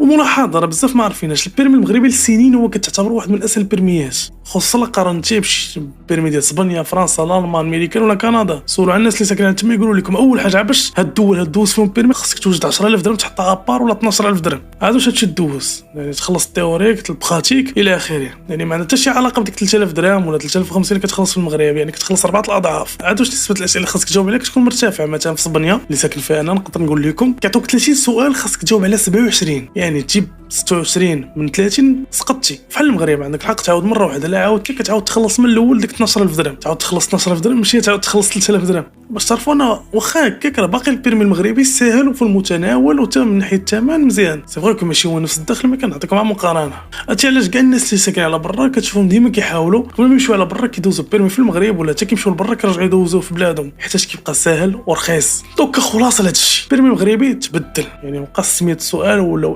وملاحظه راه بزاف ما عارفيناش البيرمي المغربي للسنين هو كتعتبر واحد من اسهل البيرميات، خصوصا لا قارنتيه بشي بيرمي ديال اسبانيا فرنسا الالمان الميريكان ولا كندا. سولوا على الناس اللي ساكنين تما يقولوا لكم اول حاجه باش هاد الدول دوز فيهم بيرمي خاصك توجد 10000 درهم تحطها ابار ولا 12000 درهم. عاد واش هادشي دوز يعني تخلص التيوريك البراتيك الى اخره، يعني ما عندها حتى شي علاقه بديك 3000 درهم ولا 3050 اللي كتخلص في المغرب، يعني كتخلص 4 الاضعاف. عاد واش نسبه الاسئله اللي خاصك تجاوب عليها كتكون مرتفعه. مثلا في اسبانيا اللي ساكن فيها انا نقدر نقول لكم كيعطوك 30 سؤال خاصك تجاوب على 27، يعني تجيب 26 من 30 سقطتي. بحال المغرب عندك الحق تعاود مره واحده، لا عاودتي كتعاود تخلص من الاول ديك 12000 درهم، تعاود تخلص 12000 درهم ماشي تعاود تخلص 3000 درهم. باش تعرفوا انا واخا هكاك راه باقي البيرمي المغربي ساهل وفي المتناول وتا من ناحيه الثمن مزيان. سي فري كو ماشي هو نفس الدخل ما كنعطيكم مع مقارنه. هادشي علاش كاع الناس اللي ساكنين على برا كتشوفهم ديما كيحاولوا قبل ما يمشيو على برا كيدوزوا بيرمي في المغرب ولا حتى كيمشيو لبرا كيرجعوا يدوزوه في بلادهم حيتاش كيبقى ساهل ورخيص. دوكا خلاصه لهادشي البيرمي المغربي تبدل، يعني مابقاش 600 سؤال ولا